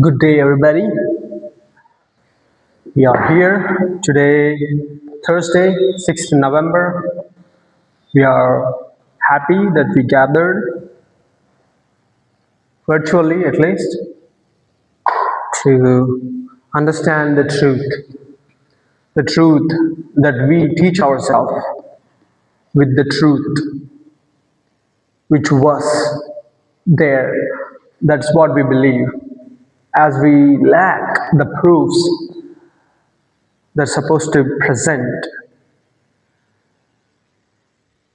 Good day, everybody. We are here today, Thursday, 6th November. We are happy that we gathered virtually at least to understand the truth that we teach ourselves with the truth which was there. That's what we believe. As we lack the proofs that's supposed to present,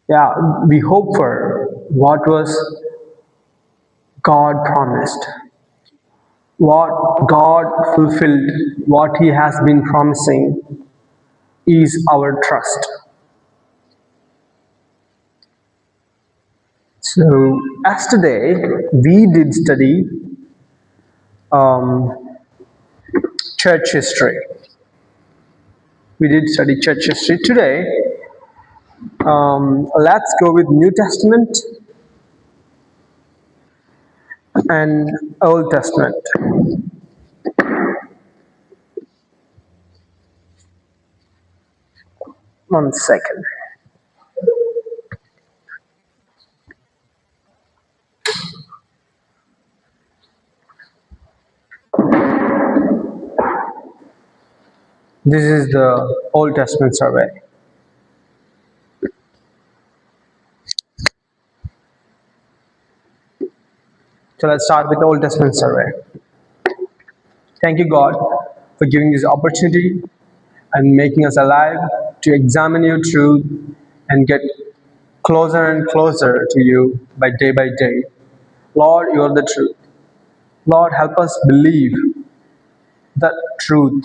yeah, we hope for what was God promised, what God fulfilled, what He has been promising is our trust. So, as today we did study um, church history. We did study church history today. Let's go with New Testament and Old Testament. One second. This is the Old Testament survey. So let's start with the Old Testament survey. Thank you, God, for giving this opportunity and making us alive to examine your truth and get closer and closer to you by day. Lord, you are the truth. Lord, help us believe the truth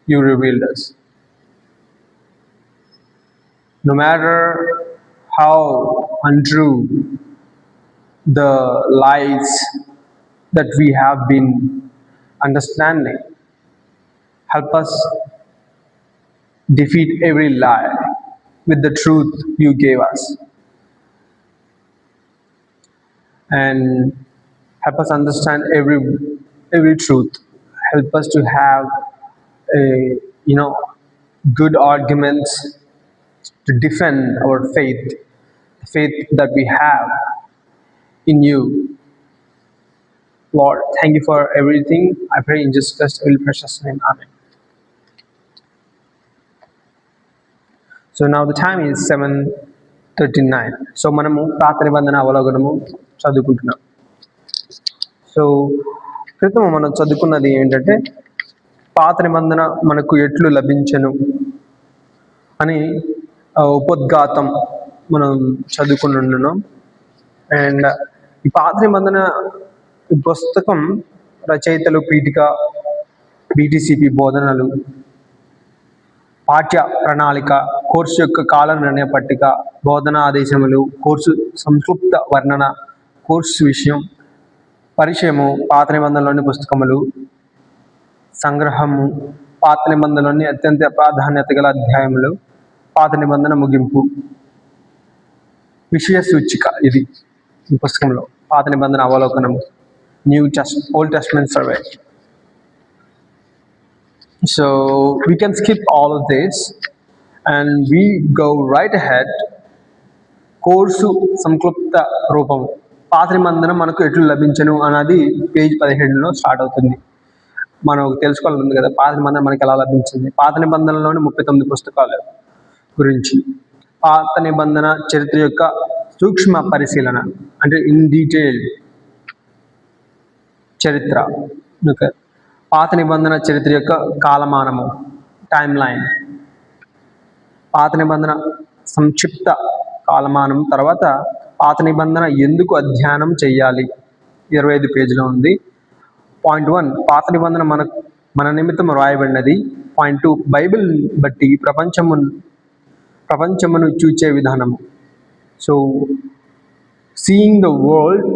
you revealed us. No matter how untrue the lies that we have been understanding, help us defeat every lie with the truth you gave us. And help us understand every truth. Help us to have a good arguments to defend our faith, the faith that we have in you. Lord, thank you for everything. I pray in Jesus Christ's very precious name. Amen. So now the time is 7:39. So మనము పాత నిబంధన అవలోకనము చదువుకుంటున్నాం. So క్రితం మనం చదువుకున్నది ఏంటంటే పాత నిబంధన మనకు ఎట్లు లభించను అని ఉపోద్ఘాతం మనం చదువుకుని ఉన్నాం. అండ్ ఈ పాత నిబంధన పుస్తకం రచయితలు పీఠిక, బీటీసీపీ బోధనలు, పాఠ్య ప్రణాళిక, కోర్సు యొక్క కాల నిర్ణయ పట్టిక, బోధనా ఆదేశములు, కోర్సు సంక్షిప్త వర్ణన, కోర్సు విషయం, పరిచయము, పాత నిబంధనలోని పుస్తకములు, సంగ్రహము, పాత నిబంధనలోని అత్యంత ప్రాధాన్యత గల అధ్యాయములు, పాత నిబంధన ముగింపు, విషయ సూచిక. ఇది ఈ పుస్తకంలో పాత నిబంధన అవలోకనము, Old Testament survey. So we can skip all of this and we go right ahead. Course సంక్లుప్త రూపం, పాత నిబంధన మనకు ఎట్లు లభించను అన్నది పేజ్ 17లో స్టార్ట్ అవుతుంది. మనం తెలుసుకోవాలని కదా పాత నిబంధన మనకి ఎలా లభించింది. పాత నిబంధనలోని 39 పుస్తకాల గురించి, పాత నిబంధన చరిత్ర యొక్క సూక్ష్మ పరిశీలన అంటే ఇన్ డీటెయిల్ చరిత్ర, పాత నిబంధన చరిత్ర యొక్క కాలమానము, టైమ్ లైన్, పాత నిబంధన సంక్షిప్త కాలమానం, తర్వాత పాత నిబంధన ఎందుకు అధ్యయనం చేయాలి, 25 పేజీలో ఉంది. పాయింట్ 1, పాత నిబంధన మన నిమిత్తం రాయబడినది. పాయింట్ 2, బైబిల్ బట్టి ప్రపంచమును చూచే విధానము. So seeing the world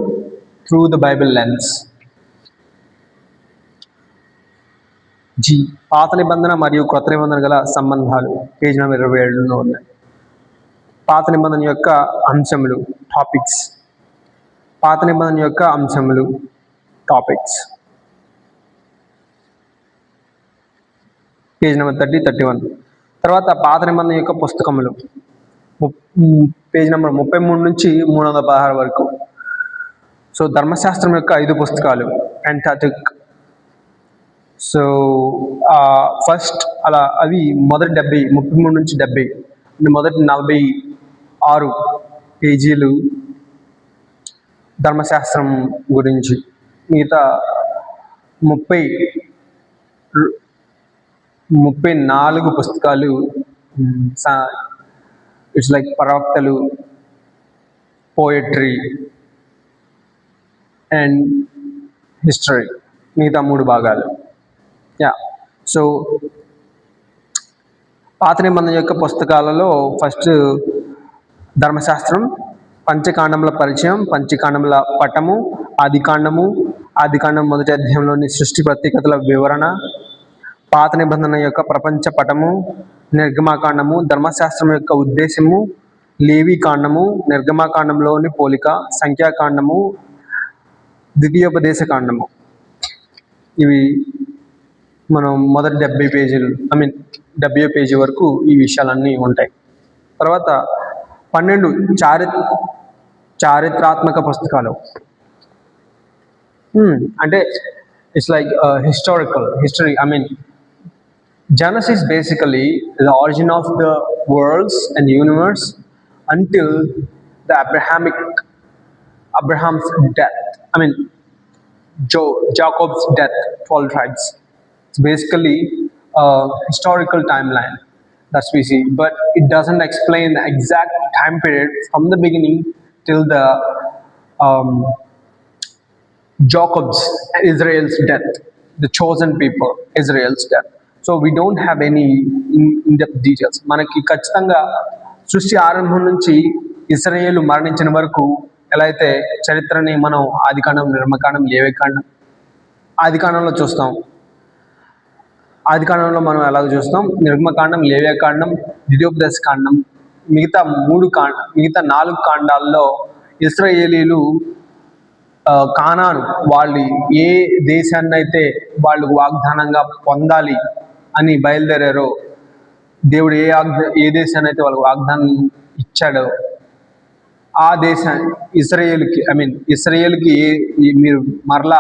through the Bible lens. జీ, పాత నిబంధన మరియు కొత్త నిబంధన గల సంబంధాలు, పేజ్ నెంబర్ 27లో ఉన్నాయి. పాత నిబంధన యొక్క అంశములు, టాపిక్స్, పాత నిబంధన యొక్క అంశములు, టాపిక్స్. Page number 31. తర్వాత పాత నిబంధన యొక్క పుస్తకములు పేజ్ నెంబర్ 33 నుంచి 316 వరకు. సో ధర్మశాస్త్రం యొక్క 5 పుస్తకాలు పెంటాటిక్. సో ఫస్ట్ అలా అవి మొదటి 33 నుంచి 70, మొదటి 46 పేజీలు ధర్మశాస్త్రం గురించి, మిగతా 34 పుస్తకాలు ఇట్స్ లైక్ ప్రవక్తలు, పోయట్రీ అండ్ హిస్టరీ, మిగతా 3 భాగాలు. సో పాత నిబంధన యొక్క పుస్తకాలలో ఫస్ట్ ధర్మశాస్త్రం, పంచకాండముల పరిచయం, పంచకాండముల పటము, ఆదికాండం మొదటి అధ్యాయంలోని సృష్టి ప్రత్యేకతల వివరణ, పాత నిబంధన యొక్క ప్రపంచ పటము, నిర్గమాకాండము, ధర్మశాస్త్రం యొక్క ఉద్దేశము, లేవీకాండము, నిర్గమాకాండంలోని పోలిక, సంఖ్యాకాండము, ద్వితీయోపదేశ కాండము. ఇవి మనం మొదటి 70 పేజీలు 70 పేజీ వరకు ఈ విషయాలన్నీ ఉంటాయి. తర్వాత 12 చారిత్రాత్మక పుస్తకాలు. అంటే it's like history. Genesis basically the origin of the worlds and universe until the Abraham's death. Jacob's death, 12 tribes. It's basically a historical timeline that we see, but it doesn't explain the exact time period from the beginning till the Jacob's, Israel's death, the chosen people, Israel's death. So we don't have any in-depth details. మనకి ఖచ్చితంగా సృష్టి ఆరంభం నుంచి ఇశ్రాయేలు మరణించిన వరకు ఎలా అయితే చరిత్రని మనం ఆదికాండం, నిర్గమకాండం, లేవీకాండం, ఆదికాండంలో చూస్తాం, ఆదికాండంలో మనం ఎలాగ చూస్తాం, నిర్గమకాండం, లేవీకాండం, ద్వితీయోపదేశ కాండం, మిగతా 4 కాండాల్లో ఇశ్రాయేలీలు కానాను, వాళ్ళు ఏ దేశాన్ని అయితే వాళ్ళు వాగ్దానంగా పొందాలి అని బయలుదేరారో, దేవుడు ఏ దేశాన్ని అయితే వాళ్ళకి వాగ్దానం ఇచ్చాడో ఆ దేశాన్ని ఇశ్రాయేలుకి మీరు మరలా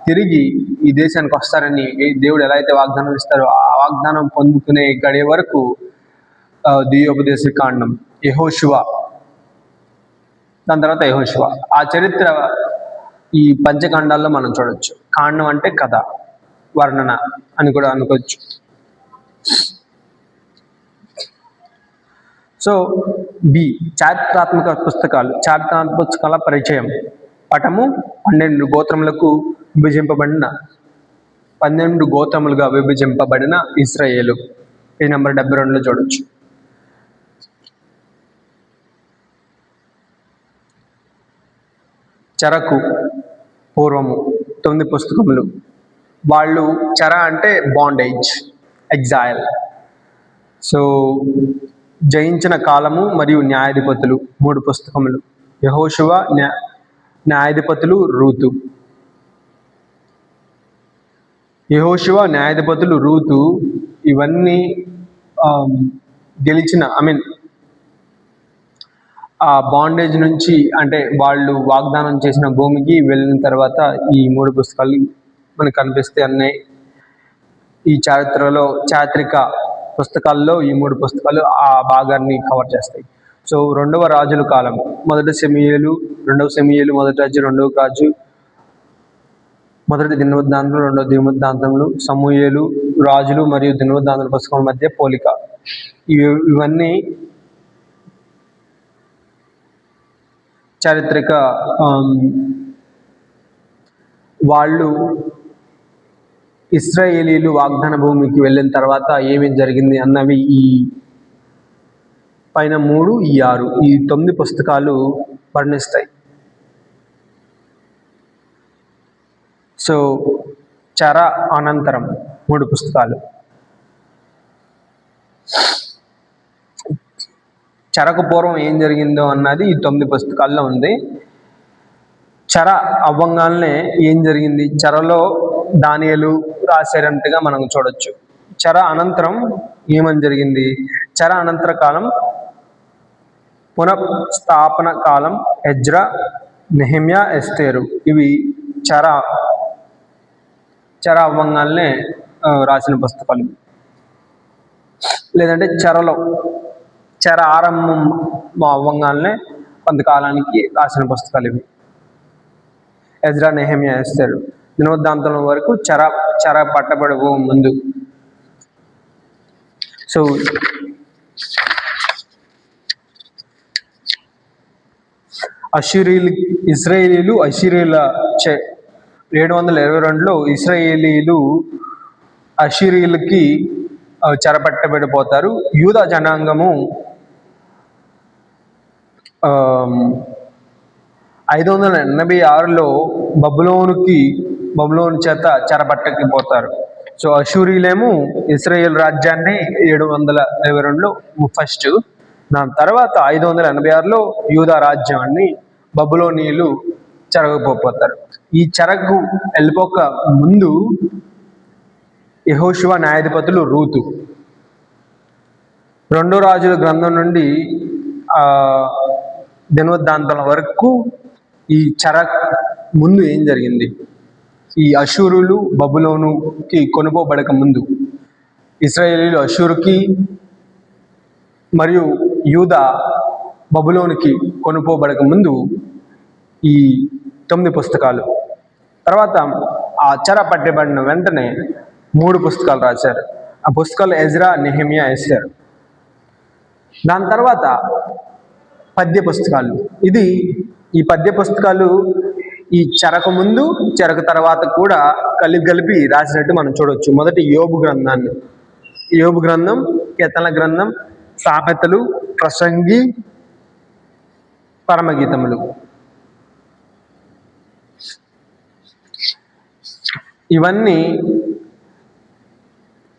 తిరిగి ఈ దేశానికి వస్తారని దేవుడు ఎలా అయితే వాగ్దానం ఇస్తారో ఆ వాగ్దానం పొందుకునే గడియ వరకు ద్వితీయోపదేశ కాండం, యెహోషువ, దాని తర్వాత యెహోషువ, ఆ చరిత్ర ఈ పంచకాండాల్లో మనం చూడొచ్చు. కాండం అంటే కథ, వర్ణన అని కూడా అనుకోవచ్చు. సో చారిత్రాత్మక పుస్తకాల పరిచయం. పటము 12 గోత్రములకు విభజింపబడిన 12 గోత్రములుగా విభజింపబడిన ఇశ్రాయేలు, పేజ్ నెంబర్ 72లో చూడొచ్చు. చెరకు పూర్వము 9 పుస్తకములు. వాళ్ళు చెర అంటే బాండేజ్, ఎగ్జైల్. సో జయించిన కాలము మరియు న్యాయాధిపతులు 3 పుస్తకములు. యెహోషువ, న్యాయాధిపతులు, రూతు. యెహోషువ, న్యాయాధిపతులు, రూతు ఇవన్నీ గెలిచిన ఆ బాండేజ్ నుంచి, అంటే వాళ్ళు వాగ్దానం చేసిన భూమికి వెళ్ళిన తర్వాత ఈ 3 పుస్తకాలు మనకు కనిపిస్తాయి. అన్నీ ఈ చారిత్రక పుస్తకాల్లో ఈ 3 పుస్తకాలు ఆ భాగాన్ని కవర్ చేస్తాయి. సో 2వ రాజుల కాలం, మొదటి సమూయేలు, 2వ సమూయేలు, మొదటి రాజు, 2వ రాజు, మొదటి దినవృత్తాంతం, 2వ దినవృత్తాంతములు, సమూయేలు, రాజులు మరియు దినవృత్తాంతాల పుస్తకం మధ్య పోలిక. ఇవన్నీ చారిత్రక వాళ్ళు ఇశ్రాయేలీలు వాగ్దాన భూమికి వెళ్ళిన తర్వాత ఏమేమి జరిగింది అన్నవి ఈ పైన 3, ఈ 6, ఈ 9 పుస్తకాలు వర్ణిస్తాయి. సో చెర అనంతరం 3 పుస్తకాలు. చెరకు పూర్వం ఏం జరిగిందో అన్నది ఈ 9 పుస్తకాల్లో ఉంది. చెర అవ్వంగానే ఏం జరిగింది, చెరలో దానియేలు రాశారంటగా మనం చూడొచ్చు. చెర అనంతరం ఏమని జరిగింది? చెర అనంతర కాలం, పునఃస్థాపన కాలం, ఎజ్రా, నెహెమ్యా, ఎస్తేరు. ఇవి చెర అవ్వంగానే రాసిన పుస్తకాలు. లేదంటే చెర ఆరంభం అవ్వంగానే కొంతకాలానికి రాసిన పుస్తకాలు ఇవి. ఎజ్రా, నెహెమ్యా, ఎస్తేరు. దినవృత్తాంతం వరకు చెర పట్టబడబో ముందు. సో ఇశ్రాయేలీలు 722లో ఇశ్రాయేలీలు అష్షూరీయులకి చెరపట్టబడిపోతారు. యూదా జనాంగము 586లో బబులోను చేత చెరపట్టకపోతారు. సో అష్షూరీయులేమో ఇశ్రాయేల్ రాజ్యాన్ని 722లో ఫస్ట్, దాని తర్వాత 586లో యూదా రాజ్యాన్ని బబులోనీయులు చెరగపోతారు. ఈ చెరకు వెళ్ళిపోక ముందు యెహోషువ, న్యాయాధిపతులు, రూతు, 2 రాజుల గ్రంథం నుండి దినవృత్తాంతాల వరకు ఈ చెర ముందు ఏం జరిగింది? ఈ అష్షూరులు బబులోనుకి కొనుపోబడక ముందు, ఇశ్రాయేలీలు అష్షూరుకి మరియు యూదా బబులోనుకి కొనుపోబడక ముందు ఈ 9 పుస్తకాలు. తర్వాత ఆ చెర పట్టబడిన వెంటనే 3 పుస్తకాలు రాశారు. ఆ పుస్తకాలు ఎజ్రా, నెహెమ్యా, ఎస్తేరు. దాని తర్వాత పద్య పుస్తకాలు. ఈ పద్య పుస్తకాలు ఈ చెరకు ముందు, చెరకు తర్వాత కూడా కలిపి రాసినట్టు మనం చూడవచ్చు. మొదటి యోబు గ్రంథం, కీర్తనల గ్రంథం, సామెతలు, ప్రసంగి, పరమగీతములు. ఇవన్నీ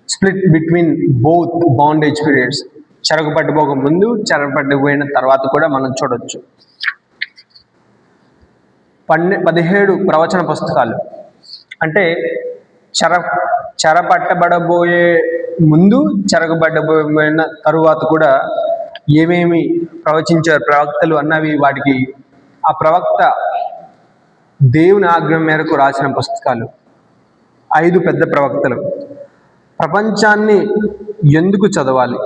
split between both bondage periods. చెరకు పట్టుకోక ముందు, చెరకు పట్టుకుపోయిన తర్వాత కూడా మనం చూడొచ్చు. 17 ప్రవచన పుస్తకాలు. అంటే చెర పట్టబడబోయే ముందు, చెరగబడబోయిన తరువాత కూడా ఏమేమి ప్రవచించారు ప్రవక్తలు అన్నవి, వాటికి ఆ ప్రవక్త దేవుని ఆజ్ఞ మేరకు రాసిన పుస్తకాలు. 5 పెద్ద ప్రవక్తలు. ప్రపంచాన్ని ఎందుకు చదవాలి?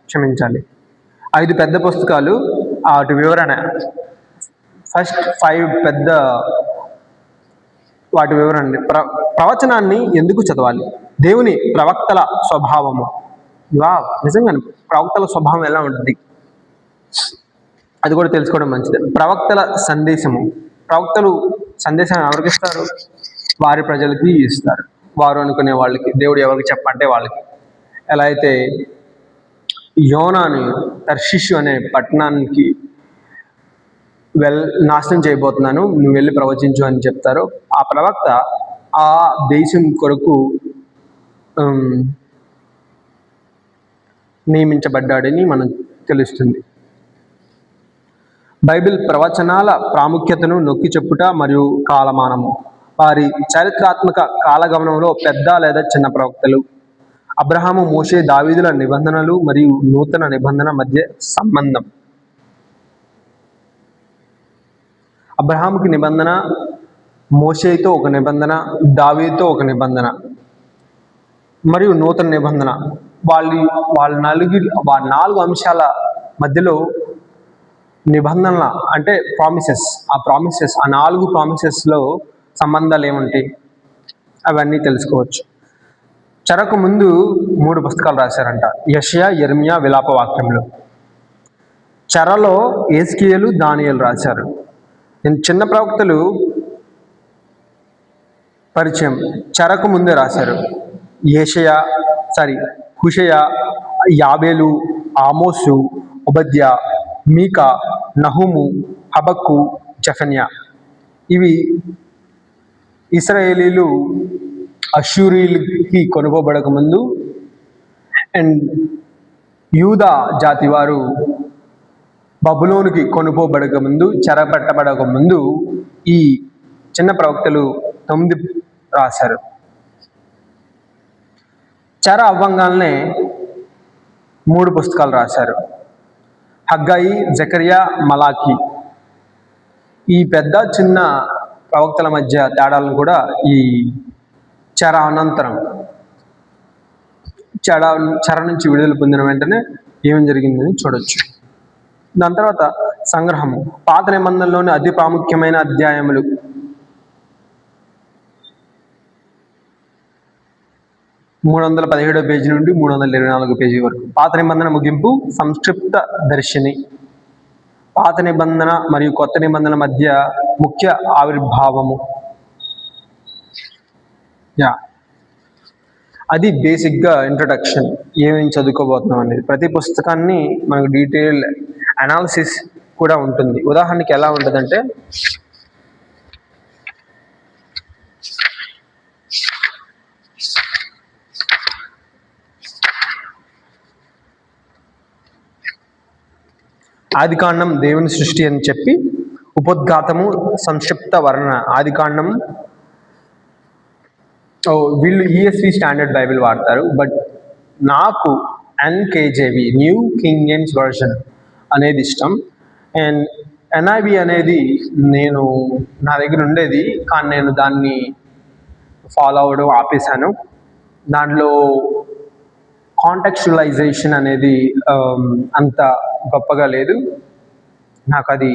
క్షమించాలి, 5 పెద్ద పుస్తకాలు, వాటి వివరణ. ఫస్ట్ 5 పెద్ద వాటి వివరణ. ప్రవచనాన్ని ఎందుకు చదవాలి? దేవుని ప్రవక్తల స్వభావము. నిజంగా ప్రవక్తల స్వభావం ఎలా ఉంటుంది అది కూడా తెలుసుకోవడం మంచిది. ప్రవక్తల సందేశము. ప్రవక్తలు సందేశం ఎవరికి ఇస్తారు? వారి ప్రజలకి ఇస్తారు. వారు అనుకునే వాళ్ళకి, దేవుడు ఎవరికి చెప్పంటే వాళ్ళకి. ఎలా అయితే యోనాను తర్షీషు అనే పట్టణానికి నాశనం చేయబోతున్నాను, నువ్వు వెళ్ళి ప్రవచించు అని చెప్తారు. ఆ ప్రవక్త ఆ దేశం కొరకు నియమించబడ్డాడని మనం తెలుస్తుంది. బైబిల్ ప్రవచనాల ప్రాముఖ్యతను నొక్కి చెప్పుట మరియు కాలమానము. వారి చారిత్రాత్మక కాలగమనంలో పెద్ద లేదా చిన్న ప్రవక్తలు. అబ్రహాము, మోషే, దావీదుల నిబంధనలు మరియు నూతన నిబంధన మధ్య సంబంధం. అబ్రహాముకి నిబంధన, మోషేతో ఒక నిబంధన, దావీదుతో ఒక నిబంధన మరియు నూతన నిబంధన. వాళ్ళ 4 అంశాల మధ్యలో నిబంధనల అంటే ప్రామిసెస్. ఆ 4 ప్రామిసెస్లో సంబంధాలు ఏముంటాయి అవన్నీ తెలుసుకోవచ్చు. చెరకు ముందు 3 పుస్తకాలు రాశారంట. యెషయా, యెర్మియా, విలాప వాక్యములు. చెరలో యేస్కేలు, దానియేలు రాశారు. చిన్న ప్రవక్తలు పరిచయం చెరకు ముందే రాశారు. హుషయ, యాబేలు, ఆమోసు, ఓబద్యా, మీకా, నహుము, హబక్కు, జెఫన్యా. ఇవి ఇశ్రాయేలీలు అష్షూరీయులకి కొనుకోబడక ముందు అండ్ యూదా జాతి వారు బబులోనుకి కొనుకోబడక ముందు, చెరపట్టబడక ముందు ఈ చిన్న ప్రవక్తలు 9 రాశారు. చెర అవ్వంగానే 3 పుస్తకాలు రాశారు. హగ్గాయి, జకరియా, మలాకి. ఈ పెద్ద చిన్న ప్రవక్తల మధ్య తేడాలను కూడా ఈ చెర అనంతరం చెర నుంచి విడుదల పొందిన వెంటనే ఏం జరిగిందని చూడొచ్చు. దాని తర్వాత సంగ్రహము. పాత నిబంధనలోని అతి ప్రాముఖ్యమైన అధ్యాయములు 317 పేజీ నుండి 324 పేజీ వరకు. పాత నిబంధన ముగింపు, సంక్షిప్త దర్శిని. పాత నిబంధన మరియు కొత్త నిబంధనల మధ్య ముఖ్య ఆవిర్భావము. అది బేసిక్గా ఇంట్రొడక్షన్, ఏమేమి చదువుకోబోతున్నాం అనేది. ప్రతి పుస్తకాన్ని మనకు డీటెయిల్ అనాలిసిస్ కూడా ఉంటుంది. ఉదాహరణకి ఎలా ఉంటుందంటే, ఆదికాండం దేవుని సృష్టి అని చెప్పి, ఉపోద్ఘాతము సంక్షిప్త వర్ణన. ఆదికాండం వీళ్ళు ESV స్టాండర్డ్ బైబిల్ వాడతారు, బట్ నాకు NKJV new king James version అనేది ఇష్టం. అండ్ NIV అనేది నా దగ్గర ఉండేది, కానీ నేను దాన్ని ఫాలో అవ్వడం ఆపేశాను. దాంట్లో కాంటెక్స్చువలైజేషన్ అనేది అంత గొప్పగా లేదు. నాకు అది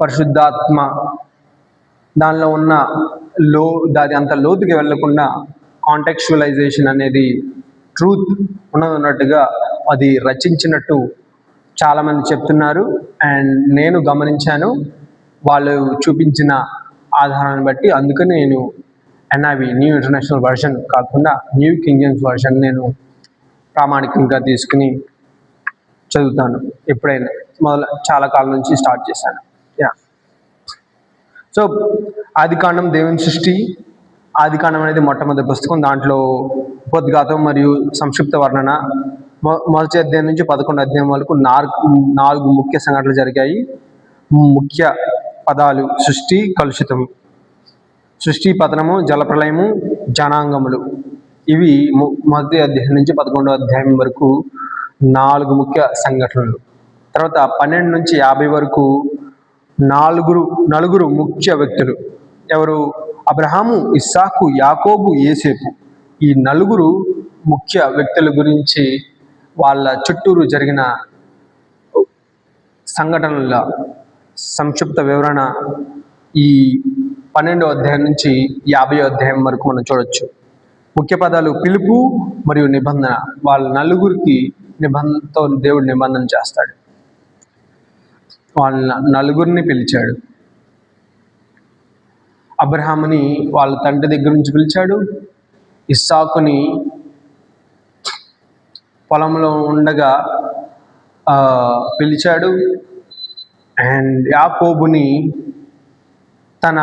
పరిశుద్ధాత్మ దానిలో ఉన్న దాని అంత లోతుకి వెళ్ళకుండా కాంటెక్స్చువలైజేషన్ అనేది ట్రూత్ ఉన్నట్టుగా అది రచించినట్టు చాలామంది చెప్తున్నారు. అండ్ నేను గమనించాను వాళ్ళు చూపించిన ఆధారాన్ని బట్టి. అందుకని నేను NIV న్యూ ఇంటర్నేషనల్ వర్షన్ కాకుండా న్యూ కింగ్ జేమ్స్ వర్షన్ నేను ప్రామాణికంగా తీసుకుని చదువుతాను. ఎప్పుడైనా చాలా కాలం నుంచి స్టార్ట్ చేశాను. సో ఆదికాండం దేవుని సృష్టి. ఆదికాండం అనేది మొట్టమొదటి పుస్తకం. దాంట్లో ఉపోద్ఘాతం మరియు సంక్షిప్త వర్ణన. మొదటి అధ్యాయం నుంచి 11 అధ్యాయం వరకు 4 ముఖ్య సంఘటనలు జరిగాయి. ముఖ్య పదాలు: సృష్టి, కలుషితము, సృష్టి, పతనము, జలప్రలయము, జనాంగములు. ఇవి మొదటి అధ్యాయం నుంచి 11వ అధ్యాయం వరకు 4 ముఖ్య సంఘటనలు. తర్వాత 12 నుంచి 50 వరకు నలుగురు ముఖ్య వ్యక్తులు. ఎవరు? అబ్రహాము, ఇస్సాకు, యాకోబు, యోసేపు. ఈ 4 ముఖ్య వ్యక్తుల గురించి వాళ్ళ చుట్టూరు జరిగిన సంఘటనల సంక్షిప్త వివరణ ఈ 12వ అధ్యాయం నుంచి 50వ అధ్యాయం వరకు మనం చూడొచ్చు. ముఖ్య పదాలు: పిలుపు మరియు నిబంధన. వాళ్ళ 4 నిబంధనతో దేవుడు నిబంధన చేస్తాడు. వాళ్ళ 4 పిలిచాడు. అబ్రహాముని వాళ్ళ తండ్రి దగ్గర నుంచి పిలిచాడు. ఇస్సాకుని పొలంలో ఉండగా పిలిచాడు. అండ్ యాకోబుని తన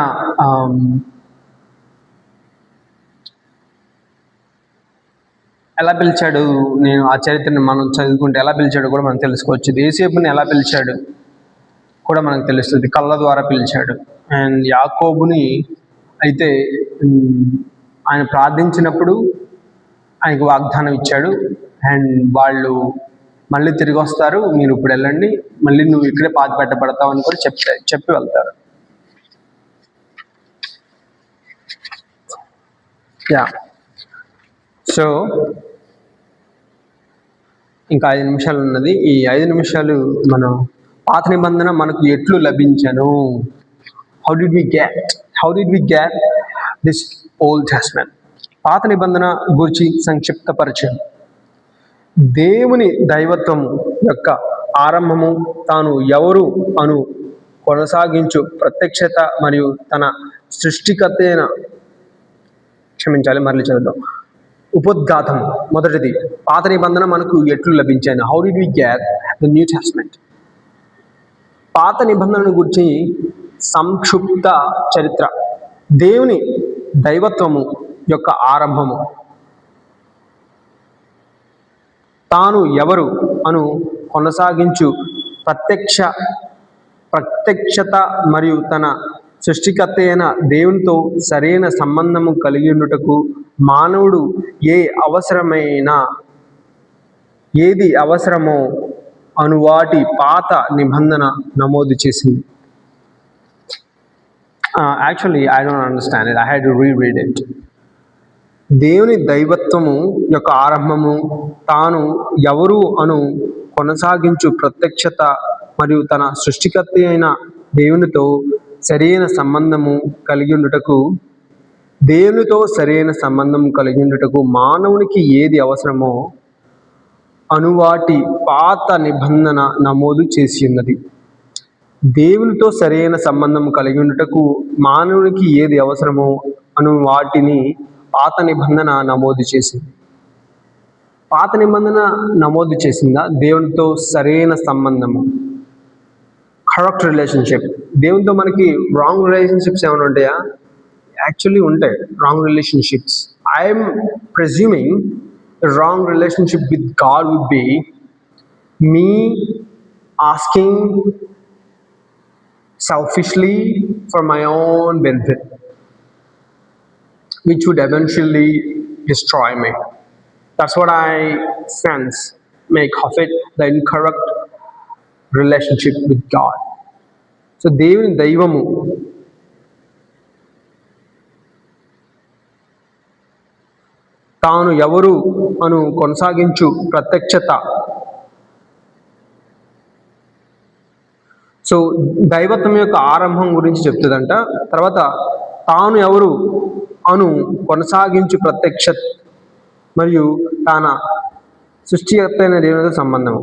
ఎలా పిలిచాడు, నేను ఆ చరిత్రని మనం చదువుకుంటే ఎలా పిలిచాడో కూడా మనం తెలుసుకోవచ్చు. యోసేపుని ఎలా పిలిచాడు కూడా మనకు తెలుస్తుంది. కళ్ళ ద్వారా పిలిచాడు. అండ్ యాకోబుని అయితే ఆయన ప్రార్థించినప్పుడు ఆయనకు వాగ్దానం ఇచ్చాడు. అండ్ వాళ్ళు మళ్ళీ తిరిగి వస్తారు, మీరు ఇప్పుడు వెళ్ళండి, మళ్ళీ నువ్వు ఇక్కడే పాతి పెట్టబడతావు అని కూడా చెప్పి వెళ్తారు. సో ఇంకా 5 నిమిషాలు ఉన్నది. ఈ 5 నిమిషాలు మనం పాత నిబంధన మనకు ఎట్లు లభించను, how did we get this Old Testament. పాత నిబంధన గురించి సంక్షిప్త పరిచయం. దేవుని దైవత్వము యొక్క ఆరంభము, తాను ఎవరు అను కొనసాగించు ప్రత్యక్షత మరియు తన సృష్టికర్తైన మళ్ళీ చదువుదాం. ఉపోద్ఘాతం మొదటిది. పాత నిబంధన మనకు ఎట్లు లభించాను, how did we get the New Testament. పాత నిబంధనను గురించి సంక్షిప్త చరిత్ర. దేవుని దైవత్వము యొక్క ఆరంభము, తాను ఎవరు అను కొనసాగించు ప్రత్యక్షత మరియు తన సృష్టికర్త అయిన దేవునితో సరైన సంబంధము కలిగి ఉండుటకు మానవుడు ఏ అవసరమైన ఏది అవసరమో అను వాటి పాత నిబంధన నమోదు చేసింది. Actually I don't understand it, I had to reread it. దేవుని దైవత్వము యొక్క ఆరంభము, తాను ఎవరు అను కొనసాగించు ప్రత్యక్షత మరియు తన సృష్టికర్త అయిన దేవునితో సరైన సంబంధము కలిగి ఉండుటకు దేవునితో సరైన సంబంధం కలిగి ఉండుటకు మానవునికి ఏది అవసరమో అనువాటి పాత నిబంధన నమోదు చేసి ఉన్నది. దేవునితో సరైన సంబంధం కలిగి ఉండుటకు మానవునికి ఏది అవసరమో అను వాటిని పాత నిబంధన నమోదు చేసింది. పాత నిబంధన నమోదు చేసిందా దేవునితో సరైన సంబంధము, కరెక్ట్ రిలేషన్షిప్. దేవునితో మనకి రాంగ్ రిలేషన్షిప్స్ ఏమైనా ఉంటాయా? యాక్చువల్లీ ఉంటాయి wrong relationships. I'm presuming the wrong relationship with God would be me asking selfishly for my own benefit, which would eventually destroy me. That's what I sense, make of it the incorrect relationship with God. So దేవుని దైవము తాను ఎవరు అను కొనసాగించు ప్రత్యక్షత. So దైవత్వం యొక్క ఆరంభం గురించి చెప్తుందంట. తర్వాత తాను ఎవరు అను కొనసాగించు ప్రత్యక్షత మరియు తన సృష్టికర్త అయిన దేవునితో సంబంధం.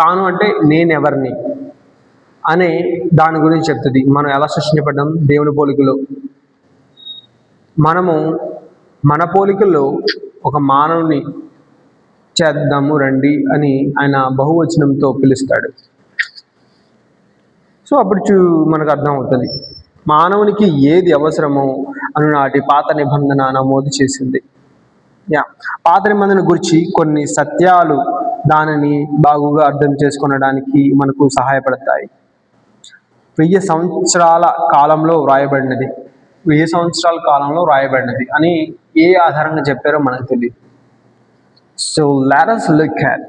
తాను అంటే నేనెవరిని అనే దాని గురించి చెప్తుంది. మనం ఎలా సృష్టించబడ్డాం? దేవుని పోలికలో. మనము మన పోలికల్లో ఒక మానవుని చేద్దాము రండి అని ఆయన బహువచనంతో పిలుస్తాడు. సో అప్పుడు మనకు అర్థం అవుతుంది మానవునికి ఏది అవసరమో అను నాటి పాత నిబంధన నమోదు చేసింది. పాత నిబంధన గురించి కొన్ని సత్యాలు దానిని బాగుగా అర్థం చేసుకొనడానికి మనకు సహాయపడతాయి. 1000 సంవత్సరాల కాలంలో వ్రాయబడినది, 1000 సంవత్సరాల కాలంలో వ్రాయబడినది అని ఏ ఆధారంగా చెప్పారో మనకు తెలియదు. So let us look at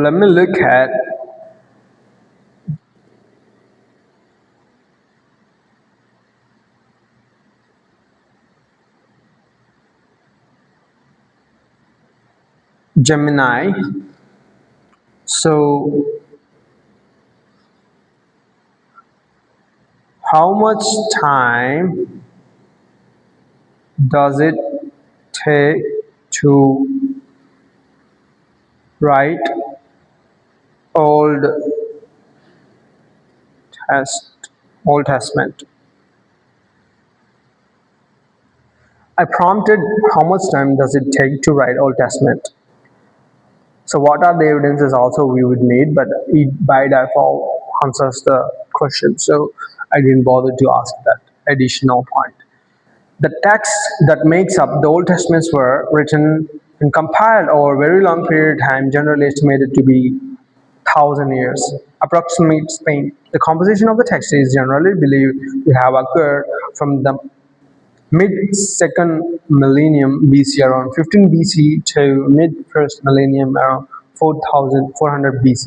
let me look at Gemini. So how much time does it take to write Old Testament? I prompted how much time does it take to write Old Testament. So what are the evidences also we would need, but it by default answers the question, so I didn't bother to ask that additional point. The texts that makes up the Old Testaments were written and compiled over a very long period of time, generally estimated to be 1,000 years. Approximate Spain. The composition of the text is generally believed to have occurred from the mid-second millennium BC, around 15 BC to mid-first millennium, around 400 BC.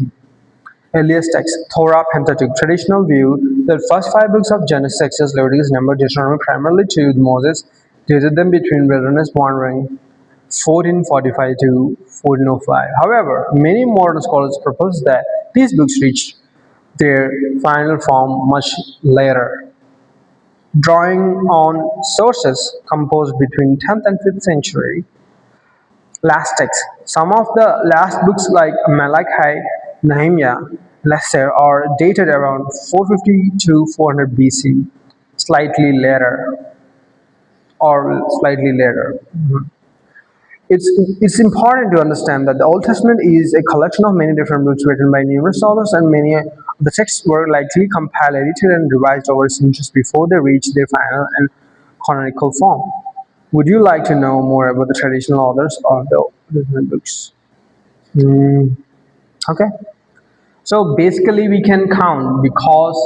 Earliest text, Torah, Pentateuch. Traditional view that first 5 books of Genesis, Exodus, Leviticus, Numbers, Deuteronomy primarily to Moses, dated them between wilderness wandering 1445 to 1405. However, many modern scholars propose that these books reached their final form much later, drawing on sources composed between 10th and 5th century. Last text. Some of the last books like Malachi, Nehemiah, Esther are dated around 450 to 400 BC, slightly later. It's important to understand that the Old Testament is a collection of many different books written by numerous authors, and many of the texts were likely compiled, edited, and revised over centuries before they reached their final and canonical form. Would you like to know more about the traditional authors or the original books? Hmm. Okay. So basically, we can count because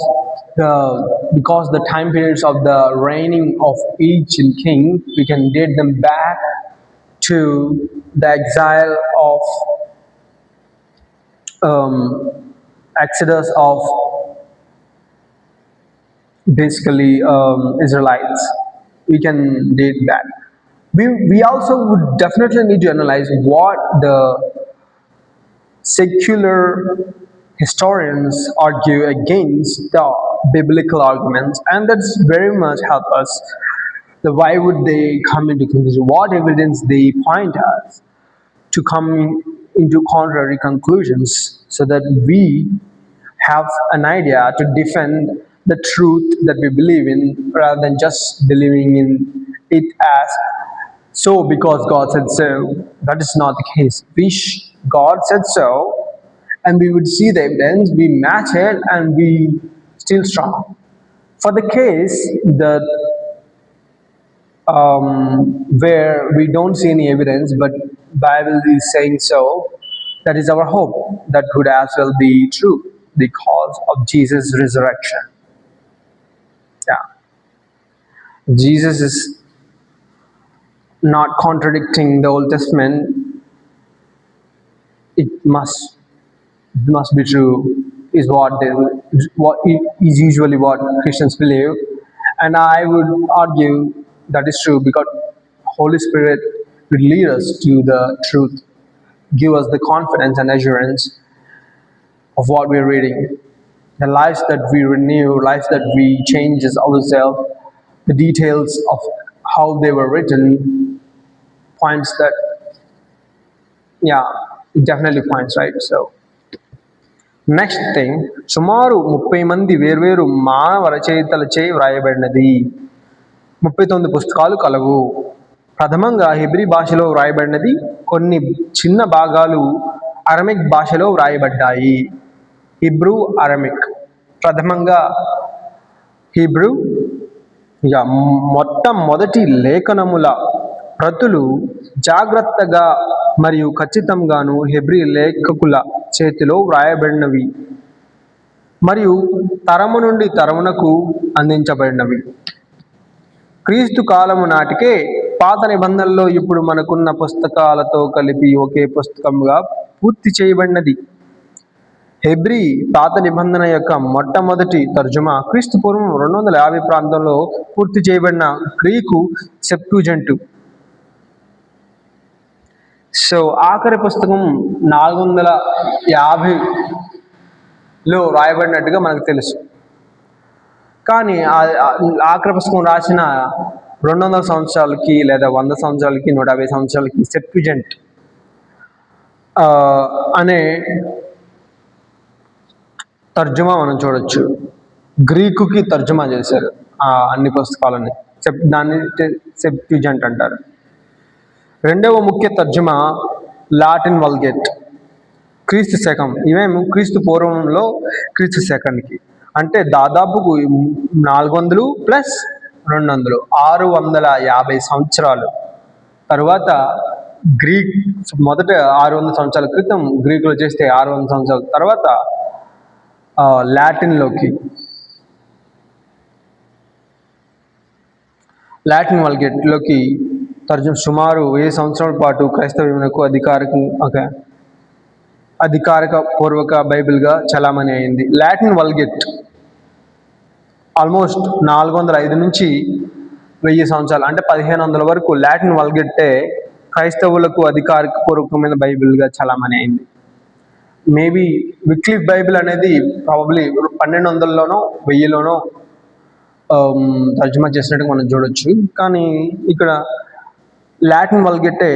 the time periods of the reigning of each king, we can date them back to the exile of exodus of basically Israelites. We can date that. We also would definitely need to analyze what the secular historians argue against the biblical arguments, and that's very much help us. The why would they come into conclusion? What evidence they point us to come into contrary conclusions, so that we have an idea to defend the truth that we believe in, rather than just believing in it as so because God said so. That is not the case. God said so, and we would see the evidence, we match it, and we still strong. For the case that where we don't see any evidence, but Bible is saying so, that is our hope. That would as well be true because of Jesus' resurrection. Yeah, Jesus is not contradicting the Old Testament. It must be true, is what is usually what Christians believe, and I would argue that is true because Holy Spirit will lead us to the truth, give us the confidence and assurance of what we're reading. The lives that we renew, lives that we changes ourselves, the details of how they were written points that, yeah, it definitely points, right? So next thing, సుమారు 30 మంది వేర్వేరు మానవ రచయితలచే వ్రాయబడినది. 39 పుస్తకాలు కలవు. ప్రథమంగా Hebrew భాషలో వ్రాయబడినది. కొన్ని చిన్న భాగాలు అరమిక్ భాషలో వ్రాయబడ్డాయి. Hebrew, Aramaic. ప్రథమంగా హీబ్రూ. ఇక మొట్టమొదటి లేఖనముల ప్రతులు జాగ్రత్తగా మరియు ఖచ్చితంగాను హెబ్రీ లేఖకుల చేతిలో వ్రాయబడినవి మరియు తరము నుండి తరమునకు అందించబడినవి. క్రీస్తు కాలము నాటికే పాత నిబంధనలో ఇప్పుడు మనకున్న పుస్తకాలతో కలిపి ఒకే పుస్తకంగా పూర్తి చేయబడినది. హెబ్రీ పాత నిబంధన యొక్క మొట్టమొదటి తర్జుమా క్రీస్తు పూర్వం 250 ప్రాంతంలో పూర్తి చేయబడిన గ్రీకు సెప్ట్యుజెంట్. సో ఆఖరి పుస్తకం 450లో రాయబడినట్టుగా మనకు తెలుసు. కానీ ఆఖరి పుస్తకం రాసిన 200 సంవత్సరాలకి లేదా 100 సంవత్సరాలకి 150 సంవత్సరాలకి సెప్ట్యుజెంట్ అనే తర్జుమా మనం చూడొచ్చు. గ్రీకుకి తర్జుమా చేశారు అన్ని పుస్తకాలని. దాన్ని సెప్ట్యుజెంట్ అంటారు. రెండవ ముఖ్య తర్జుమా లాటిన్ వల్గేట్, క్రీస్తు శకం. ఇవేమో క్రీస్తు పూర్వంలో క్రీస్తు శకానికి, అంటే దాదాపు 400 ప్లస్ 200 650 సంవత్సరాలు తర్వాత గ్రీక్. మొదట 600 సంవత్సరాల క్రితం గ్రీకులో చేస్తే 600 సంవత్సరాల తర్వాత లాటిన్ వల్గేట్లోకి సుమారు 1000 సంవత్సరాల పాటు క్రైస్తవ్యమునకు అధికారిక పూర్వక బైబిల్గా చలామణి అయింది. లాటిన్ వల్గేట్ ఆల్మోస్ట్ 405 నుంచి 1000 సంవత్సరాలు, అంటే 1500 వరకు లాటిన్ వల్గేట్టే క్రైస్తవులకు అధికారిక పూర్వకమైన బైబిల్గా చలామణి అయింది. మేబీ విక్లిఫ్ బైబిల్ అనేది ప్రాబబ్లీ 1200లోనో 1000లోనో తర్జుమా చేసినట్టు మనం చూడొచ్చు. కానీ ఇక్కడ లాటిన్ వల్గేటే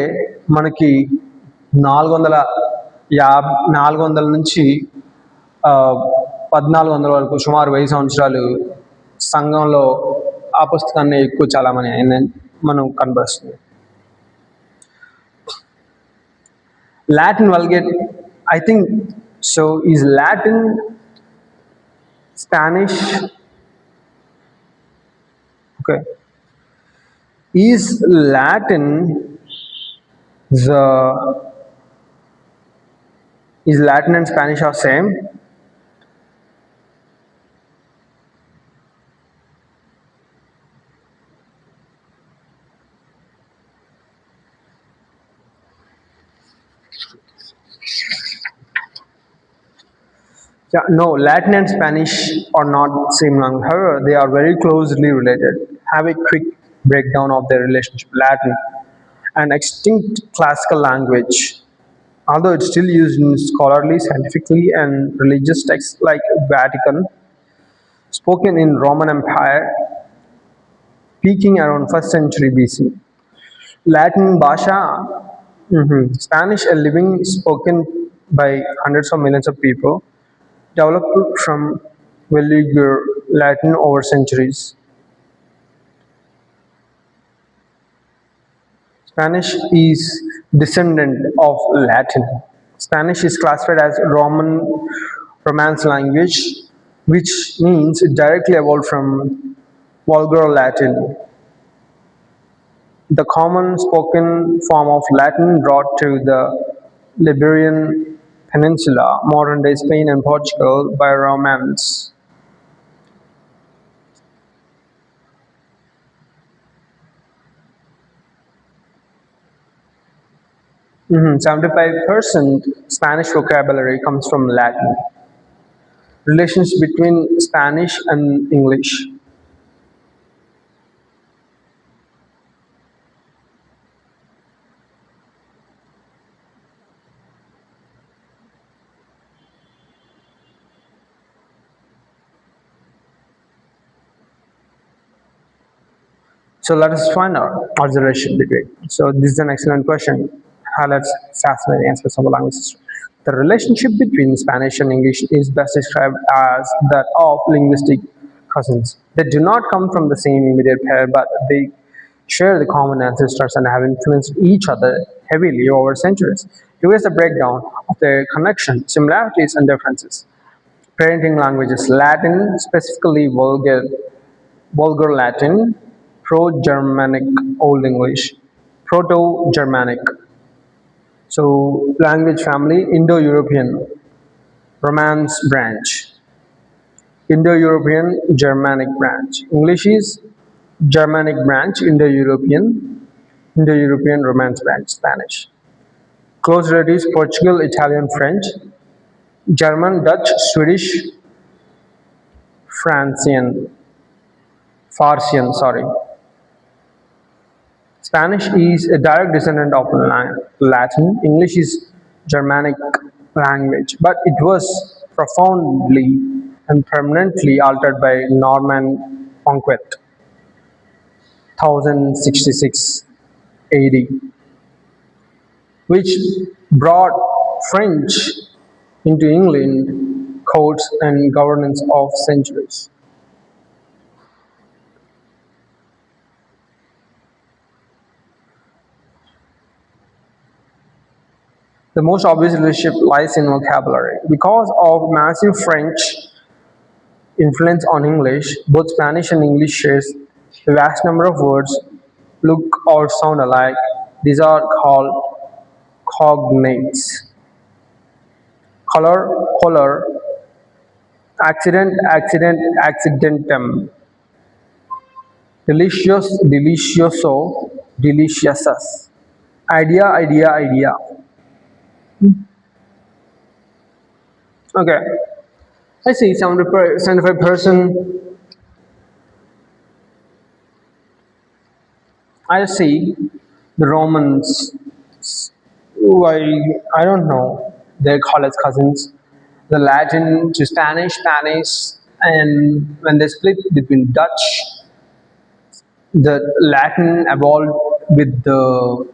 మనకి 400 నుంచి 1400 వరకు సుమారు 1000 సంవత్సరాలు సంఘంలో ఆ పుస్తకాన్ని ఎక్కువ చాలామని అయిందని మనం కనబరుస్తుంది. Latin Vulgate, I think so, is Latin, Spanish, okay. Is Latin the is Latin and Spanish are same? Yeah, no, Latin and Spanish are not same language. However, they are very closely related. Have a quick breakdown of their relationship. Latin, an extinct classical language, although it's still used in scholarly, scientifically, and religious texts like Vatican, spoken in Roman Empire, peaking around 1st century BC. Latin Basha, Spanish, a living spoken by hundreds of millions of people, developed from Velugur Latin over centuries. Spanish is descendant of Latin. Spanish is classified as Roman Romance language, which means it directly evolved from Vulgar Latin, the common spoken form of Latin brought to the Iberian Peninsula, modern-day Spain and Portugal, by Romans. 75% Spanish vocabulary comes from Latin. Relations between Spanish and English. So let us find out what's the relationship between. So this is an excellent question. Highlights fascinating aspects of the language system. The relationship between Spanish and English is best described as that of linguistic cousins. They do not come from the same immediate pair, but they share the common ancestors and have influenced each other heavily over centuries. Here is a breakdown of their connection, similarities, and differences. Parenting languages: Latin, specifically Vulgar Latin, Pro-Germanic Old English, Proto-Germanic. So language family: Indo-European, Romance branch, Indo-European, Germanic branch. English is Germanic branch, Indo-European Romance branch, Spanish. Close relatives: Portugal, Italian, French, German, Dutch, Swedish, Francian, Farsian, sorry. Spanish is a direct descendant of Latin. English is Germanic language, but it was profoundly and permanently altered by Norman conquest, 1066 AD, which brought French into England courts and governance of centuries. The most obvious relationship lies in vocabulary. Because of massive French influence on English, both Spanish and English shares a vast number of words look or sound alike. These are called cognates. Color, color, accident, accident, accidentum. Delicious, delicioso, delicious. Idea, idea, idea. Okay, I see 75%. I see the Romans, who I don't know, they call as cousins. The Latin to Spanish, Spanish, and when they split between Dutch, the Latin evolved with the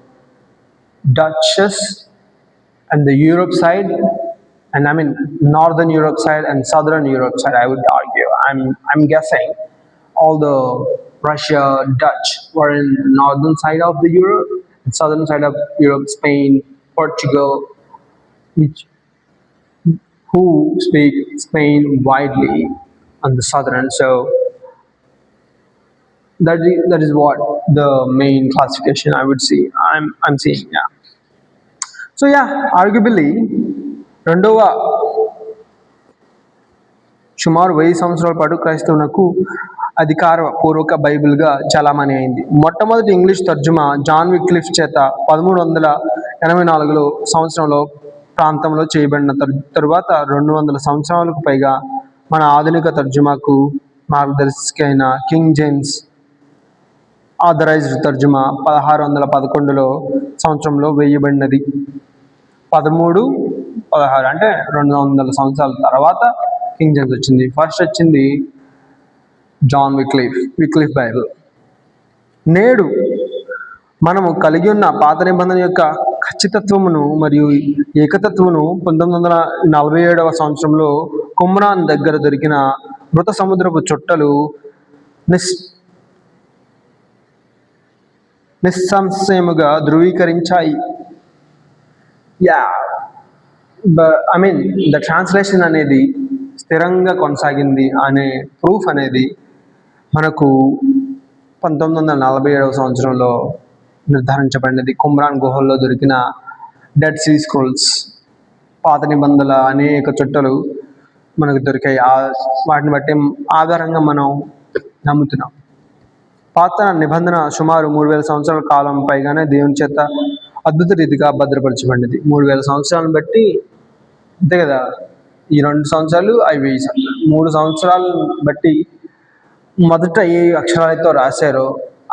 Dutchess and the Europe side, and I mean Northern Europe side and Southern Europe side. I would argue. I'm guessing all the Russia, Dutch were in northern side of the Europe, and southern side of Europe, Spain, Portugal, which who speak Spain widely on the southern. So that is what the main classification I would see. I'm seeing, yeah. So yeah, arguably రెండవ సుమారు 1000 సంవత్సరాల పాటు క్రైస్తవులకు అధికార పూర్వక బైబిల్గా చలామణి అయింది. మొట్టమొదటి ఇంగ్లీష్ తర్జుమా జాన్ విక్లిఫ్ చేత 1384 సంవత్సరంలో ప్రాంతంలో చేయబడిన తరువాత 200 సంవత్సరాలకు పైగా మన ఆధునిక తర్జుమాకు మార్గదర్శి అయిన కింగ్ జేమ్స్ ఆథరైజ్డ్ తర్జుమా 1611 సంవత్సరంలో వేయబడినది. 13, 16 అంటే 200 సంవత్సరాల తర్వాత కింగ్ జేమ్స్ వచ్చింది. ఫస్ట్ వచ్చింది జాన్ విక్లిఫ్ బైబిల్. నేడు మనము కలిగి ఉన్న పాత నిబంధన యొక్క ఖచ్చితత్వమును మరియు ఏకతత్వమును 1947 సంవత్సరంలో కుమ్రాన్ దగ్గర దొరికిన మృత సముద్రపు చుట్టలు నిస్సంశయముగా ధృవీకరించాయి. ద ట్రాన్స్లేషన్ అనేది స్థిరంగా కొనసాగింది అనే ప్రూఫ్ అనేది మనకు 1947 సంవత్సరంలో నిర్ధారించబడినది. కుమ్రాన్ గుహల్లో దొరికిన డెడ్ సీ స్క్రోల్స్, పాత నిబంధనల అనేక చుట్టలు మనకు దొరికాయి. వాటిని బట్టి ఆధారంగా మనం నమ్ముతున్నాం. పాత నిబంధన సుమారు 3000 సంవత్సరాల కాలం పైగానే దేవుని చేత అద్భుత రీతిగా భద్రపరచబడినది. 3000 సంవత్సరాలను బట్టి అంతే కదా, ఈ 2 సంవత్సరాలు 1000 సంవత్సరాలు, 3 సంవత్సరాలను బట్టి మొదట ఏ అక్షరాలతో రాశారో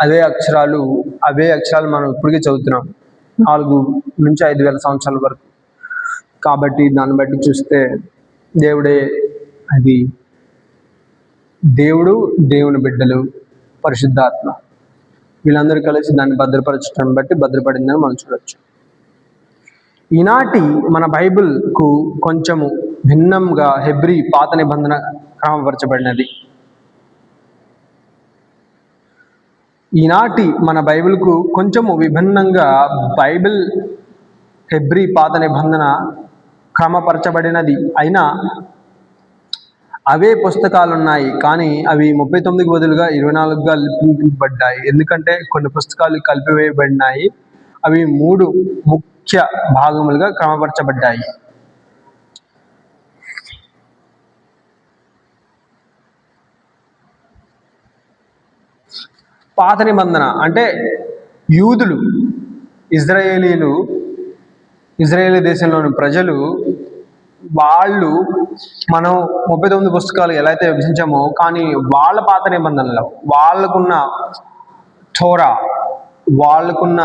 అవే అక్షరాలు మనం ఇప్పటికీ చదువుతున్నాం 4 నుంచి 5000 సంవత్సరాల వరకు. కాబట్టి దాన్ని బట్టి చూస్తే దేవుడు, దేవుని బిడ్డలు, పరిశుద్ధాత్మ వీళ్ళందరూ కలిసి దాన్ని భద్రపరచడం బట్టి భద్రపడిందని మనం చూడొచ్చు. ఈనాటి మన బైబిల్కు కొంచెము భిన్నంగా హెబ్రీ పాత నిబంధన క్రమపరచబడినది. ఈనాటి మన బైబిల్కు కొంచెము విభిన్నంగా హెబ్రీ పాత నిబంధన క్రమపరచబడినది. అయినా అవే పుస్తకాలు ఉన్నాయి, కానీ అవి 39కి బదులుగా 24గా లిపించబడ్డాయి. ఎందుకంటే కొన్ని పుస్తకాలు కలిపివేయబడినాయి. అవి 3 ముఖ్య భాగములుగా క్రమపరచబడ్డాయి. పాత నిబంధన అంటే యూదులు, ఇజ్రాయేలీ దేశంలోని ప్రజలు, వాళ్ళు మనం 39 పుస్తకాలు ఎలా అయితే విభజించామో, కానీ వాళ్ళ పాత నిబంధనలో వాళ్ళకున్న థోరా, వాళ్ళకున్న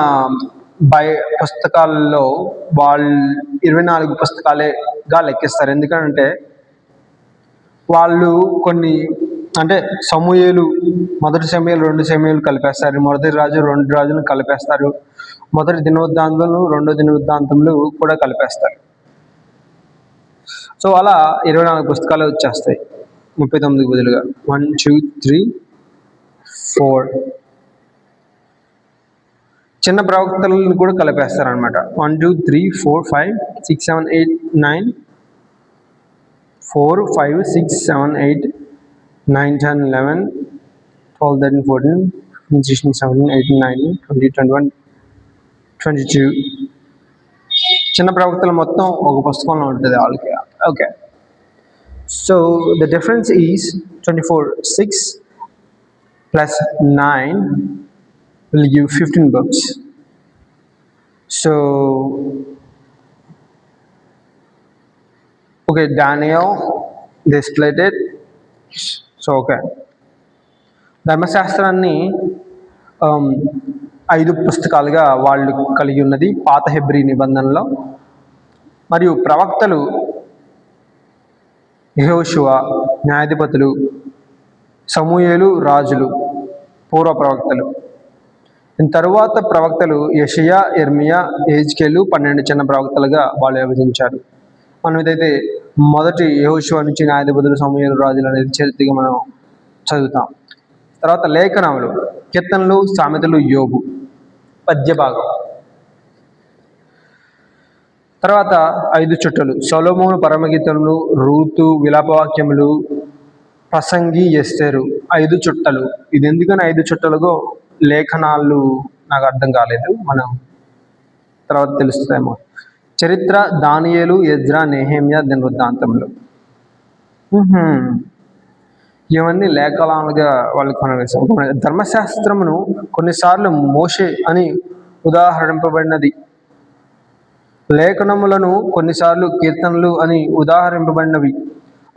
పుస్తకాల్లో వాళ్ళు 24 పుస్తకాలేగా లెక్కిస్తారు. ఎందుకంటే వాళ్ళు కొన్ని అంటే సమూయేలు, మొదటి సమూయేలు, 2 సమూయేలు కలిపేస్తారు, మొదటి రాజు 2 రాజులను కలిపేస్తారు, మొదటి దినవృత్తాంతములు 2 దినవృత్తాంతములు కూడా కలిపేస్తారు. సో అలా 24 పుస్తకాలు వచ్చేస్తాయి 39కి బదులుగా. 1, 2, 3, 4 చిన్న ప్రవక్తలను కూడా కలిపేస్తారు అనమాట. 1, 2, 3, 4, 5, 6, 7, 8, 9, 4, 5, 6, 7, 8, 9, 10, 11, 12, 13, 14, 15, 16, 17, 18, 19, 20, 21, 22 చిన్న ప్రవక్తలు మొత్తం ఒక పుస్తకంలో ఉంటుంది వాళ్ళకి. Okay, so the difference is 24, 6 plus 9 will give 15 books. So okay, Daniel, they split it. So okay, ధర్మశాస్త్రాన్ని 5 పుస్తకాలుగా వాళ్ళు కలిగి ఉన్నది పాత హెబ్రీ నిబంధనలో. మరియు ప్రవక్తలు యెహోషువ, న్యాయాధిపతులు, సమూయేలు, రాజులు, పూర్వ ప్రవక్తలు. తరువాత ప్రవక్తలు యెషయా, యెర్మియా, యెహెజ్కేలు 12 చిన్న ప్రవక్తలుగా వాళ్ళు విభజించారు. మనం ఇదైతే మొదటి యెహోషువ నుంచి న్యాయాధిపతులు, సమూయేలు, రాజులు అనేది చరిత్రగా మనం చదువుతాం. తర్వాత లేఖనములు, కీర్తనలు, సామెతలు, యోబు పద్య భాగం. తర్వాత 5 చుట్టలు, సొలొమోను పరమగీతములు, రూతు, విలాపవాక్యములు, ప్రసంగి, ఎస్తేరు 5 చుట్టలు. ఇది ఎందుకని 5 చుట్టలుగో లేఖనాలు నాకు అర్థం కాలేదు, మనం తర్వాత తెలుస్తాయేమో. చరిత్ర, దానియేలు, ఎజ్రా, నెహెమ్యా, దినవృత్తాంతములు. ఇవన్నీ లేఖనాలుగా వాళ్ళు కొనవేశారు. ధర్మశాస్త్రమును కొన్నిసార్లు మోషే అని ఉదాహరింపబడినది, లేఖనములను కొన్నిసార్లు కీర్తనలు అని ఉదాహరింపబడినవి.